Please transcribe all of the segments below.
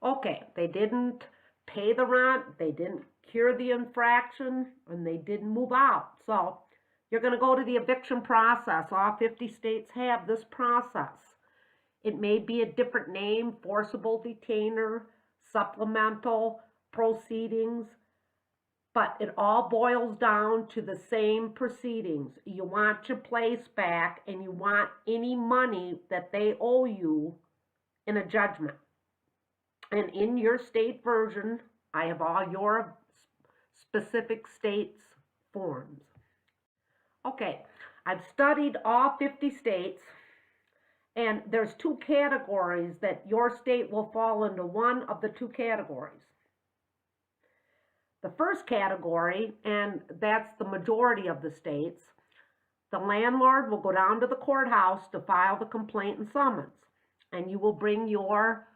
Okay, they didn't pay the rent, they didn't cure the infraction, and they didn't move out. So you're going to go to the eviction process. All 50 states have this process. It may be a different name: forcible detainer, supplemental proceedings, but it all boils down to the same proceedings. You want your place back, and you want any money that they owe you in a judgment. And in your state version, I have all your specific states' forms. Okay, I've studied all 50 states, and there's two categories that your state will fall into one of the two categories. The first category, and that's the majority of the states, the landlord will go down to the courthouse to file the complaint and summons, and you will bring your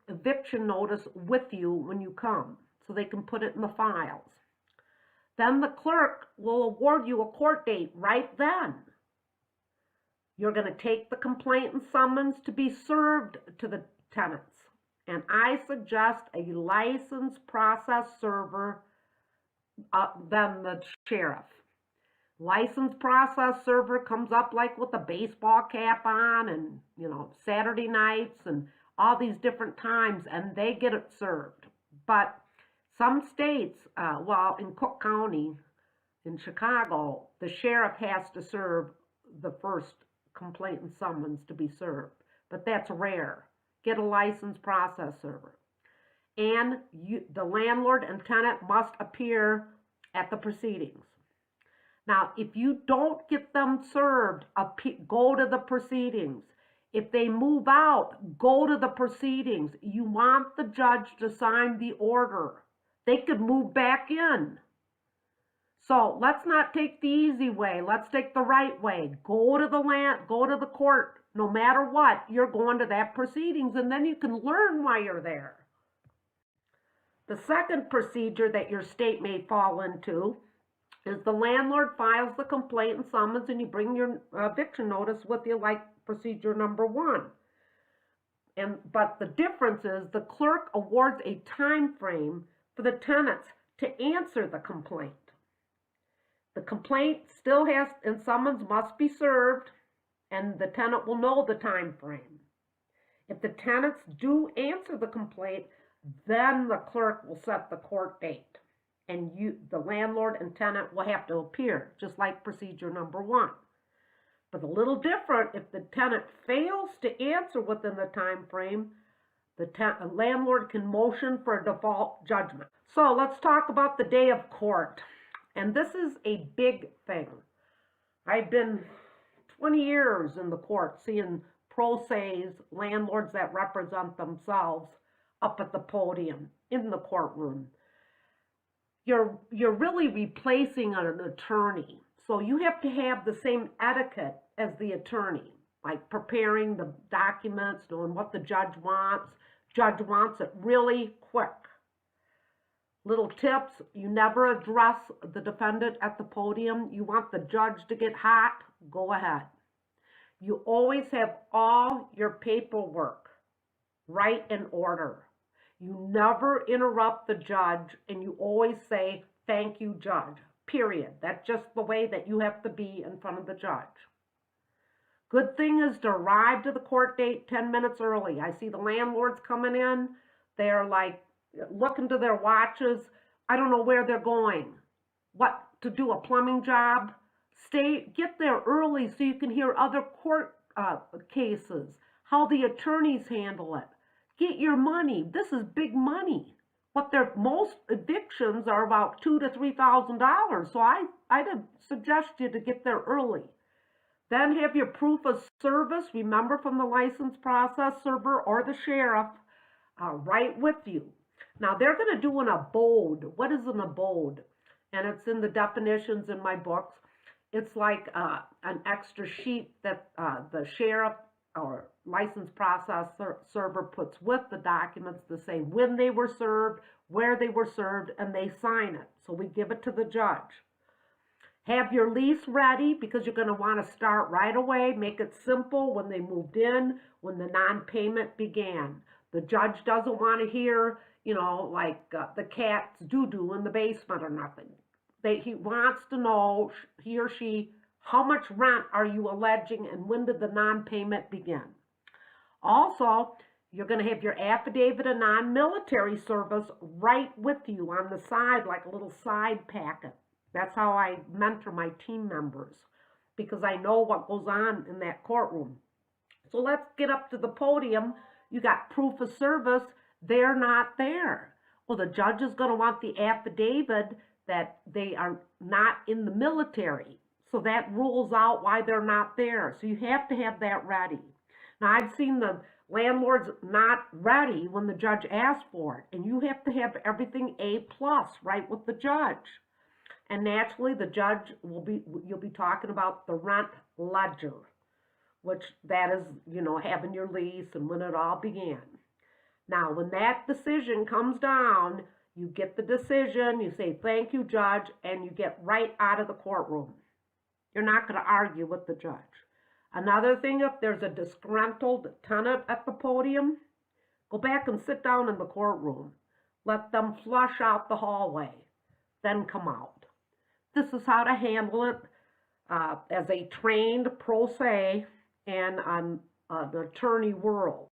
eviction notice with you when you come, so they can put it in the files. Then the clerk will award you a court date right then. You're going to take the complaint and summons to be served to the tenants. And I suggest a licensed process server than the sheriff. Licensed process server comes up like with a baseball cap on, and Saturday nights and all these different times, and they get it served. But some states, in Cook County, in Chicago, the sheriff has to serve the first complaint and summons to be served. But that's rare. Get a licensed process server. And the landlord and tenant must appear at the proceedings. Now, if you don't get them served, go to the proceedings. If they move out, go to the proceedings. You want the judge to sign the order. They could move back in. So let's not take the easy way. Let's take the right way. Go to the court. No matter what, you're going to that proceedings, and then you can learn why you're there. The second procedure that your state may fall into is the landlord files the complaint and summons, and you bring your eviction notice with you, like procedure number 1. But the difference is the clerk awards a time frame for the tenants to answer the complaint. The complaint still has, and summons must be served, and the tenant will know the time frame. If the tenants do answer the complaint, then the clerk will set the court date, and the landlord and tenant will have to appear, just like procedure number 1. But a little different, if the tenant fails to answer within the time frame, the landlord can motion for a default judgment. So let's talk about the day of court. And this is a big thing. I've been 20 years in the court seeing pro se's, landlords that represent themselves, up at the podium in the courtroom. You're really replacing an attorney. So you have to have the same etiquette as the attorney, like preparing the documents, knowing what the judge wants. Judge wants it really quick. Little tips: you never address the defendant at the podium. You want the judge to get hot? Go ahead. You always have all your paperwork right in order. You never interrupt the judge, and you always say, "Thank you, judge," period. That's just the way that you have to be in front of the judge. Good thing is to arrive to the court date 10 minutes early. I see the landlords coming in. They're like looking to their watches. I don't know where they're going. What, to do a plumbing job? Get there early so you can hear other court cases, how the attorneys handle it. Get your money. This is big money. Most evictions are about $2,000 to $3,000. So I'd suggest you to get there early. Then have your proof of service, remember, from the licensed process server or the sheriff, right with you. Now they're going to do an abode. What is an abode? And it's in the definitions in my books. It's like an extra sheet that the sheriff or licensed process server puts with the documents to say when they were served, where they were served, and they sign it. So we give it to the judge. Have your lease ready, because you're going to want to start right away. Make it simple: when they moved in, when the non-payment began. The judge doesn't want to hear, like the cat's doo-doo in the basement or nothing. He wants to know, he or she, how much rent are you alleging and when did the non-payment begin? Also, you're going to have your affidavit of non-military service right with you on the side, like a little side packet. That's how I mentor my team members, because I know what goes on in that courtroom. So let's get up to the podium. You got proof of service. They're not there. Well, the judge is going to want the affidavit that they are not in the military. So that rules out why they're not there. So you have to have that ready. Now, I've seen the landlords not ready when the judge asks for it. And you have to have everything A+, right, with the judge. And naturally, the judge you'll be talking about the rent ledger, which that is, having your lease and when it all began. Now, when that decision comes down, you get the decision, you say, thank you, judge, and you get right out of the courtroom. You're not going to argue with the judge. Another thing, if there's a disgruntled tenant at the podium, go back and sit down in the courtroom. Let them flush out the hallway, then come out. This is how to handle it as a trained pro se and on the attorney world.